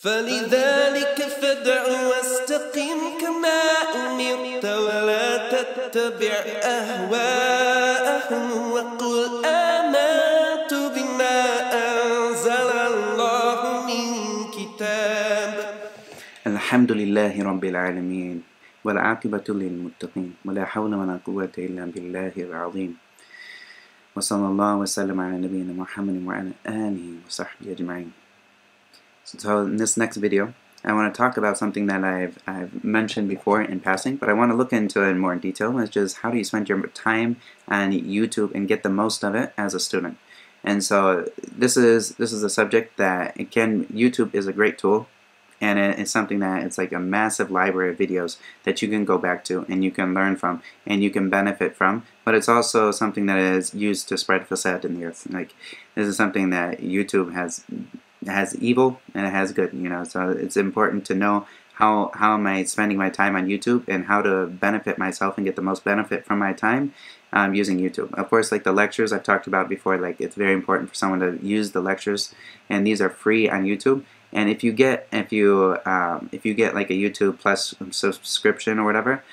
فلذلك فادع واستقم كما أمرت ولا تتبع أهواءهم وقل آمنت بما أنزل الله من كتاب الحمد لله رب العالمين والعاقبة للمتقين ولا حول ولا قوة إلا بالله العظيم وصلى الله وسلم على نبينا محمد وعلى آله وصحبه أجمعين. So in this next video, I want to talk about something that I've mentioned before in passing, but I want to look into it in more detail, which is how do you spend your time on YouTube and get the most of it as a student. And so this is a subject that YouTube is a great tool, and it's something that it's like a massive library of videos that you can go back to and you can learn from and you can benefit from, but it's also something that is used to spread facade in the earth. Like, this is something that YouTube has evil and it has good, so it's important to know how am I spending my time on YouTube and how to benefit myself and get the most benefit from my time using YouTube. Of course, like the lectures I've talked about before, like it's very important for someone to use the lectures, and these are free on YouTube. And if you get like a YouTube Plus subscription or whatever,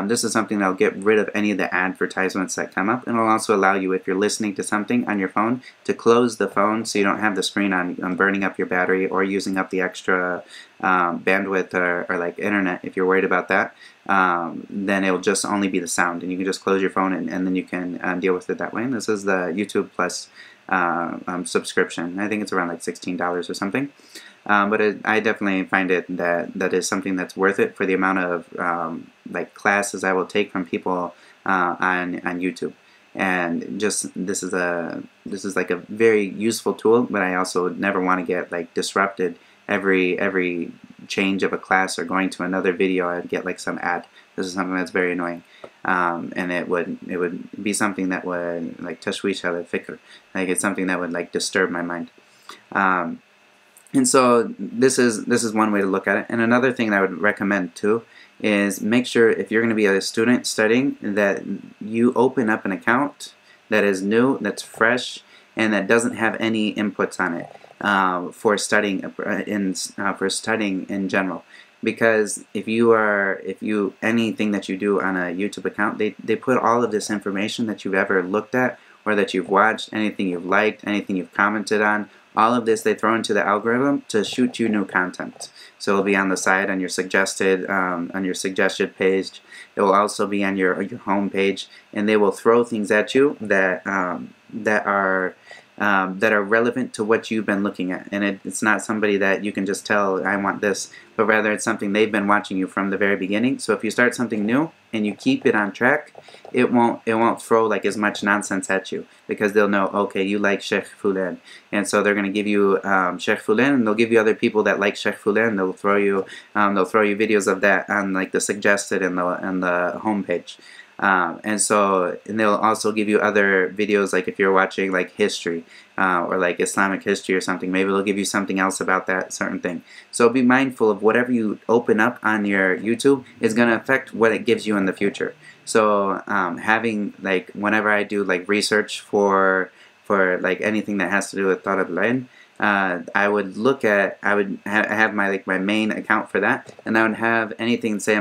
this is something that'll get rid of any of the advertisements that come up, and it'll also allow you, if you're listening to something on your phone, to close the phone so you don't have the screen on burning up your battery or using up the extra bandwidth or like internet. If you're worried about that, then it'll just only be the sound, and you can just close your phone and then you can deal with it that way. And this is the YouTube Plus subscription. I think it's around like $16 or something. But I definitely find it that is something that's worth it for the amount of like classes I will take from people on YouTube. And just this is like a very useful tool, but I also never want to get like disrupted every change of a class or going to another video. I'd get like some ad. This is something that's very annoying, and it would be something that would like tashwish al fikr, like it's something that would like disturb my mind. And so this is one way to look at it. And another thing that I would recommend too is make sure, if you're going to be a student studying, that you open up an account that is new, that's fresh, and that doesn't have any inputs on it for studying in general. Because if anything that you do on a YouTube account, they put all of this information that you've ever looked at or that you've watched, anything you've liked, anything you've commented on, all of this they throw into the algorithm to shoot you new content. So it'll be on the side on your suggested page. It will also be on your home page, and they will throw things at you that are relevant to what you've been looking at. And it's not somebody that you can just tell, I want this, but rather it's something they've been watching you from the very beginning. So if you start something new and you keep it on track, it won't throw like as much nonsense at you, because they'll know, okay, you like Sheikh Fulan, and so they're going to give you Sheikh Fulan, and they'll give you other people that like Sheikh Fulan. They'll throw you videos of that on like the suggested and the home page. And they'll also give you other videos, like if you're watching like history or like Islamic history or something, maybe they'll give you something else about that certain thing. So be mindful of whatever you open up on your YouTube is going to affect what it gives you in the future. So having like, whenever I do like research for like anything that has to do with Talab al-Ilm, I would have my main account for that, and I would have anything, say I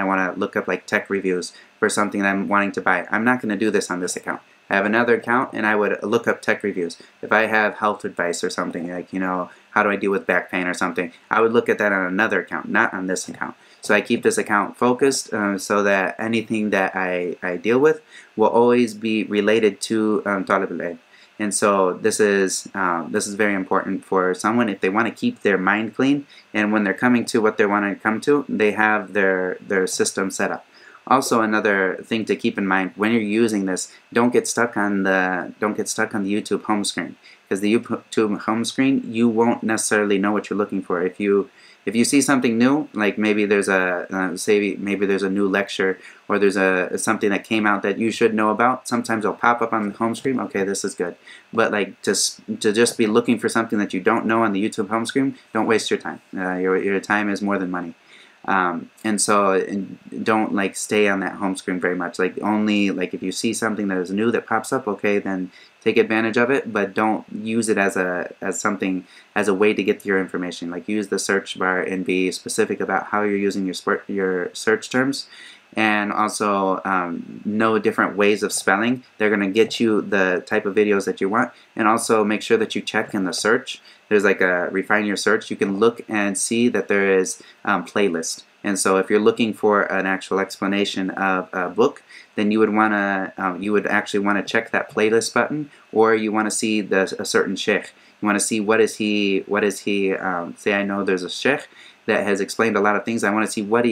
want to look up like tech reviews for something that I'm wanting to buy. I'm not going to do this on this account. I have another account, and I would look up tech reviews. If I have health advice or something, like, how do I deal with back pain or something, I would look at that on another account, not on this account. So I keep this account focused so that anything that I deal with will always be related to Talib al-Ilm. And so this is very important for someone if they want to keep their mind clean, and when they're coming to what they want to come to, they have their system set up. Also, another thing to keep in mind when you're using this, don't get stuck on the YouTube home screen, because the YouTube home screen, you won't necessarily know what you're looking for. If you see something new, like maybe there's maybe there's a new lecture, or there's something that came out that you should know about, sometimes it'll pop up on the home screen. Okay, this is good. But like to just be looking for something that you don't know on the YouTube home screen, don't waste your time. Your time is more than money. And so don't like stay on that home screen very much. Like only like if you see something that is new that pops up, okay, then take advantage of it, but don't use it as a way to get your information. Like use the search bar and be specific about how you're using your search terms. And also know different ways of spelling. They're going to get you the type of videos that you want. And also make sure that you check in the search. There's like a refine your search. You can look and see that there is playlist. And so if you're looking for an actual explanation of a book, then you would want to you would actually want to check that playlist button, or you want to see a certain sheikh. You want to see what is he say I know there's a sheikh that has explained a lot of things. I want to see what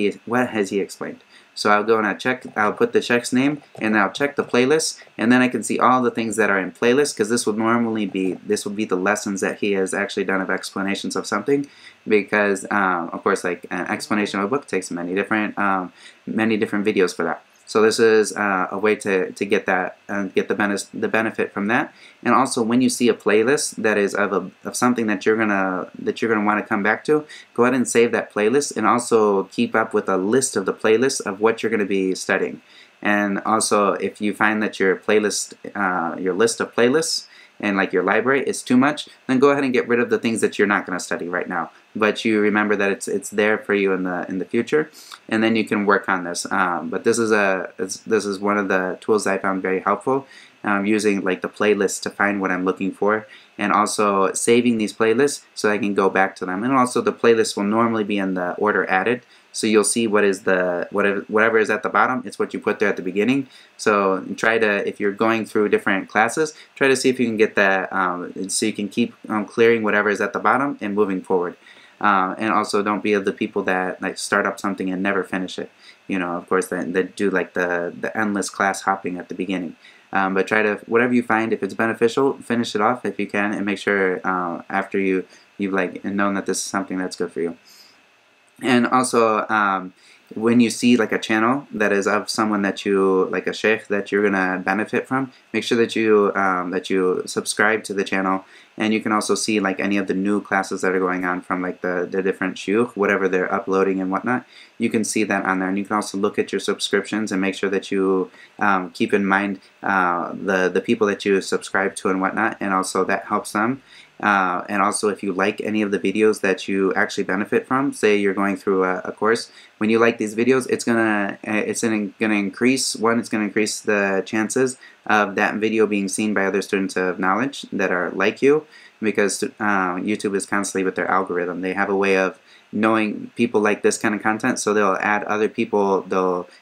has he explained. So I'll go and I'll put the sheikh's name and I'll check the playlist, and then I can see all the things that are in playlist, because this would be the lessons that he has actually done of explanations of something, because of course like an explanation of a book takes many different videos for that. So this is a way to get that get the benefit from that. And also when you see a playlist that is of something that you're gonna want to come back to, go ahead and save that playlist, and also keep up with a list of the playlists of what you're going to be studying. And also if you find that your list of playlists and like your library is too much, then go ahead and get rid of the things that you're not going to study right now. But you remember that it's there for you in the future, and then you can work on this. But this is one of the tools that I found very helpful, using like the playlist to find what I'm looking for, and also saving these playlists so I can go back to them. And also the playlist will normally be in the order added. So you'll see what is whatever is at the bottom, it's what you put there at the beginning. So try to, if you're going through different classes, try to see if you can get that, so you can keep clearing whatever is at the bottom and moving forward. And also don't be of the people that like start up something and never finish it. You know, of course, that do like the endless class hopping at the beginning. But try to, whatever you find, if it's beneficial, finish it off if you can, and make sure after you've like known that this is something that's good for you. And also, when you see like a channel that is of someone that you like, a sheikh that you're gonna benefit from, make sure that you subscribe to the channel. And you can also see like any of the new classes that are going on from like the different shuyukh, whatever they're uploading and whatnot. You can see that on there, and you can also look at your subscriptions and make sure that you keep in mind the people that you subscribe to and whatnot, and also that helps them. And also if you like any of the videos that you actually benefit from, say you're going through a course, when you like these videos, it's gonna increase the chances of that video being seen by other students of knowledge that are like you, because YouTube is constantly with their algorithm. They have a way of knowing people like this kind of content, so they'll add other people.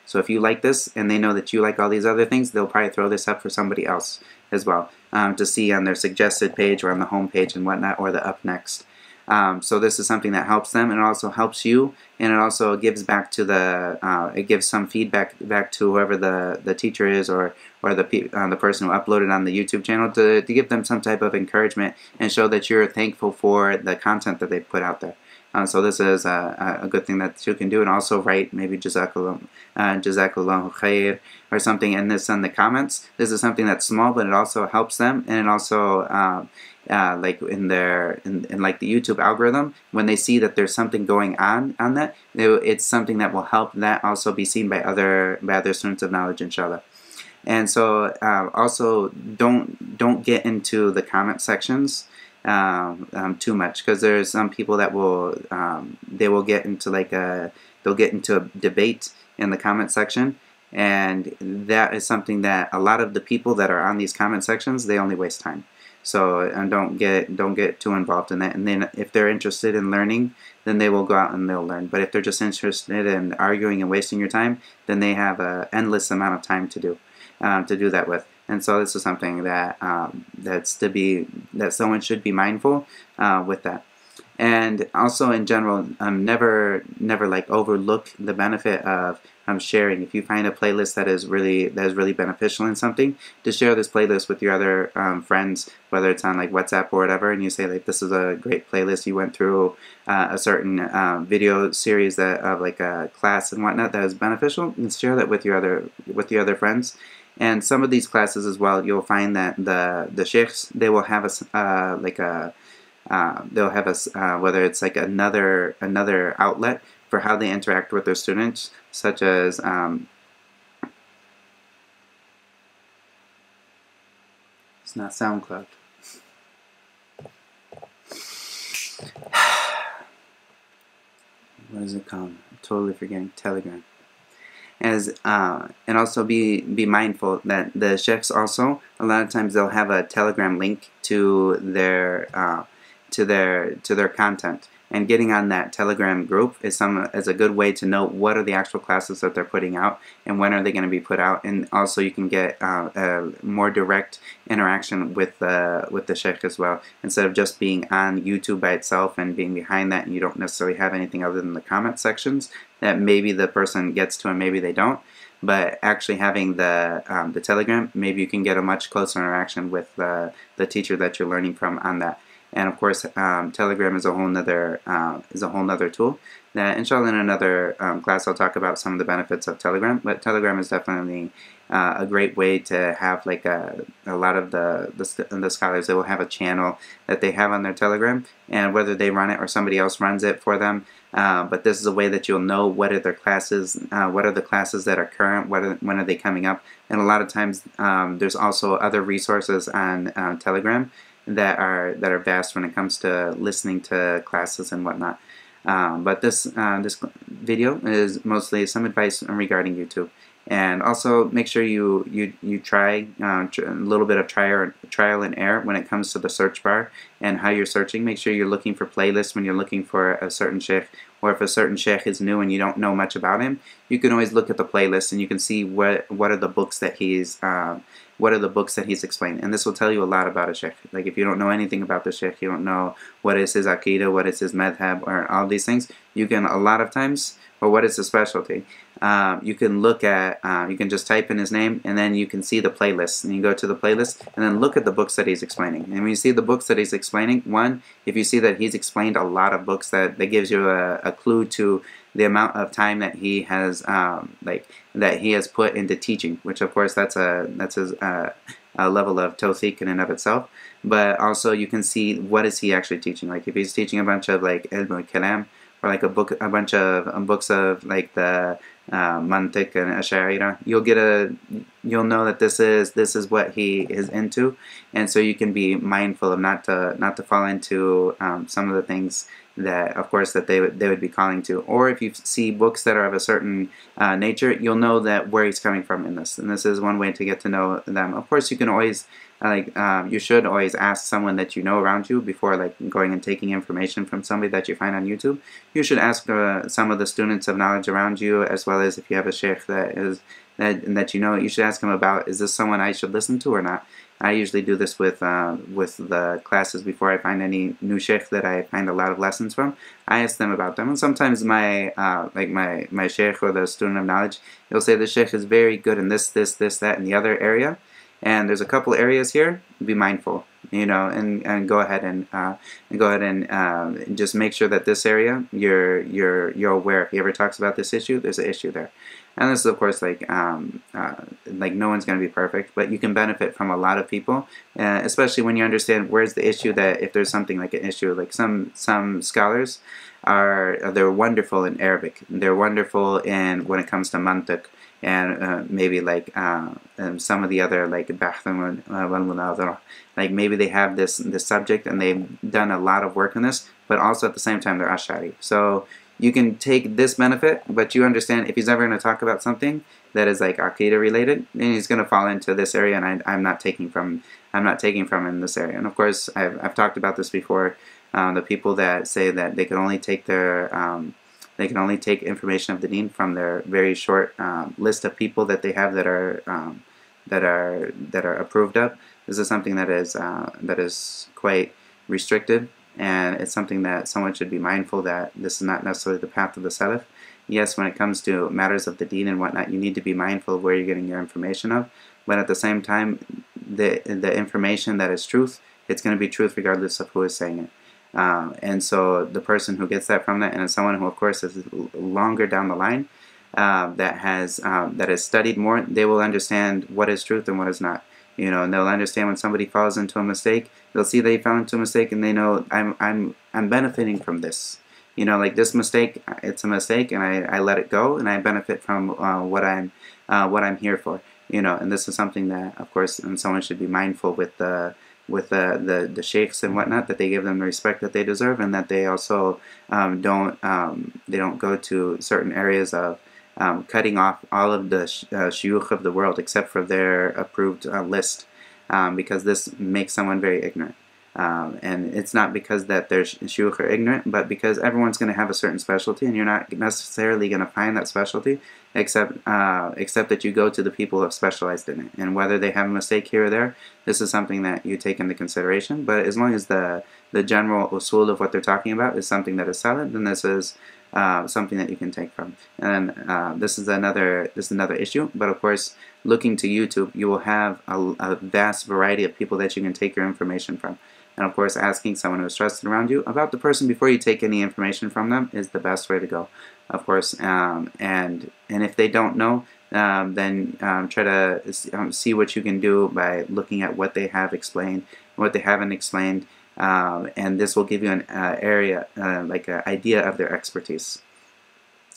So if you like this and they know that you like all these other things, they'll probably throw this up for somebody else as well, to see on their suggested page or on the home page and whatnot, or the up next. So this is something that helps them, and it also helps you, and it also gives back to it gives some feedback back to whoever the teacher is, or the person who uploaded on the YouTube channel, to give them some type of encouragement and show that you're thankful for the content that they put out there. So this is a good thing that you can do, and also write maybe Jazakallahu khair or something in the comments. This is something that's small, but it also helps them, and it also like in like the YouTube algorithm, when they see that there's something going on that, it's something that will help that also be seen by other students of knowledge, inshallah. And so also don't get into the comment sections too much, because there's some people that will they will get into they'll get into a debate in the comment section, and that is something that a lot of the people that are on these comment sections, they only waste time. So don't get too involved in that. And then if they're interested in learning, then they will go out and they'll learn. But if they're just interested in arguing and wasting your time, then they have an endless amount of time to do that with. And so this is something that that someone should be mindful with that. And also in general, never like overlook the benefit of sharing. If you find a playlist that is really beneficial in something, to share this playlist with your other friends, whether it's on like WhatsApp or whatever, and you say like, this is a great playlist, you went through a certain video series of like a class and whatnot that is beneficial, and share that with your other friends. And some of these classes as well, you'll find that the sheikhs, they will have they'll have whether it's like another outlet for how they interact with their students, such as it's not SoundCloud. What is it called? I'm totally forgetting. Telegram. And also be mindful that the sheikhs also, a lot of times they'll have a Telegram link to their content, and getting on that Telegram group is a good way to know what are the actual classes that they're putting out and when are they going to be put out, and also you can get a more direct interaction with the sheikh as well, instead of just being on YouTube by itself and being behind that and you don't necessarily have anything other than the comment sections that maybe the person gets to and maybe they don't. But actually having the Telegram, maybe you can get a much closer interaction with the teacher that you're learning from on that. And of course, Telegram is a whole nother tool that, inshallah, in another class I'll talk about some of the benefits of Telegram. But Telegram is definitely a great way to have, like, a lot of the scholars, they will have a channel that they have on their Telegram, and whether they run it or somebody else runs it for them. But this is a way that you'll know what are their classes, what are the classes that are current, when are they coming up. And a lot of times there's also other resources on Telegram that are vast when it comes to listening to classes and whatnot. But this video is mostly some advice regarding YouTube. And also make sure you try a little bit of trial and error when it comes to the search bar and how you're searching. Make sure you're looking for playlists when you're looking for a certain sheikh, or if a certain sheikh is new and you don't know much about him, you can always look at the playlist and you can see what are the books that he's explained. And this will tell you a lot about a sheikh. Like, if you don't know anything about the sheikh, you don't know what is his aqidah, what is his madhab, or all these things, you can a lot of times, or what is his specialty, you can look at, you can just type in his name and then you can see the playlist, and you go to the playlist and then look at the books that he's explaining. And when you see the books that he's explaining, one, if you see that he's explained a lot of books, that gives you a clue to the amount of time that he has that he has put into teaching, which of course that's his a level of tawfiq in and of itself. But also you can see what is he actually teaching. Like, if he's teaching a bunch of like ilm al-kalam, or like a bunch of books of like the mantiq and ash'ariyah, you'll know that this is what he is into, and so you can be mindful of not to fall into some of the things that, of course, that they would be calling to. Or if you see books that are of a certain nature, you'll know that where he's coming from in this, and this is one way to get to know them. Of course, you can always you should always ask someone that you know around you before going and taking information from somebody that you find on YouTube. You should ask some of the students of knowledge around you, as well as if you have a sheikh that you know, you should ask him about, is this someone I should listen to or not. I usually do this with the classes before I find any new sheikh that I find a lot of lessons from. I ask them about them, and sometimes my sheikh or the student of knowledge, he'll say the sheikh is very good in this, that, and the other area. And there's a couple areas here. Be mindful, and go ahead and just make sure that this area you're aware. If he ever talks about this issue, there's an issue there. And this is, of course, like no one's going to be perfect, but you can benefit from a lot of people, especially when you understand where's the issue. That if there's something like an issue, like some scholars they're wonderful in Arabic. They're wonderful in when it comes to mantiq, and maybe some of the other like maybe they have this subject and they've done a lot of work on this, but also at the same time they're Ash'ari. So you can take this benefit, but you understand if he's ever going to talk about something that is like Aqidah related, then he's going to fall into this area, and I'm not taking from in this area. And of course, I've talked about this before. The people that say that they can only take information of the deen from their very short list of people that they have that are approved of. This is something that is quite restricted, and it's something that someone should be mindful that this is not necessarily the path of the Salaf. Yes, when it comes to matters of the deen and whatnot, you need to be mindful of where you're getting your information of, but at the same time, the information that is truth, it's going to be truth regardless of who is saying it. And so the person who gets that from that, and someone who, of course, is longer down the line, that has studied more, they will understand what is truth and what is not. And they'll understand when somebody falls into a mistake. They'll see they fell into a mistake, and they know I'm benefiting from this. like this mistake, it's a mistake, and I let it go, and I benefit from what I'm here for. And this is something that, of course, and someone should be mindful with the sheikhs and whatnot, that they give them the respect that they deserve, and that they also don't go to certain areas of cutting off all of the shuyukh of the world except for their approved list, because this makes someone very ignorant. And it's not because that their shuyukh are ignorant, but because everyone's going to have a certain specialty, and you're not necessarily going to find that specialty except that you go to the people who have specialized in it. And whether they have a mistake here or there, this is something that you take into consideration. But as long as the general usul of what they're talking about is something that is solid, then this is something that you can take from. And this is another issue. But of course, looking to YouTube, you will have a vast variety of people that you can take your information from. And of course, asking someone who is trusted around you about the person before you take any information from them is the best way to go, of course. And if they don't know, then try to see what you can do by looking at what they have explained, what they haven't explained, and this will give you an area, like an idea of their expertise.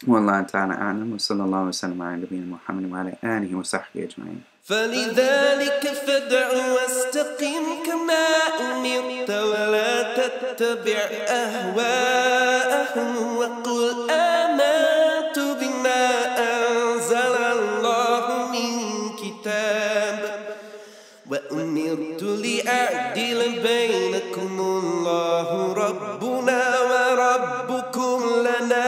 والله تعالى أعلم وصلى الله وسلم على نبينا محمد وعلى آله وصحبه أجمعين. فلذلك فادع واستقم كما أمرت ولا تتبع أهواءهم وقل آمنت بما أنزل الله من كتاب وأمرت لأعدل بينكم الله ربنا وربكم لنا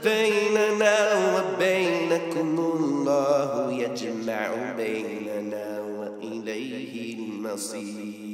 بيننا وبينكم الله يجمع بيننا وإليه المصير.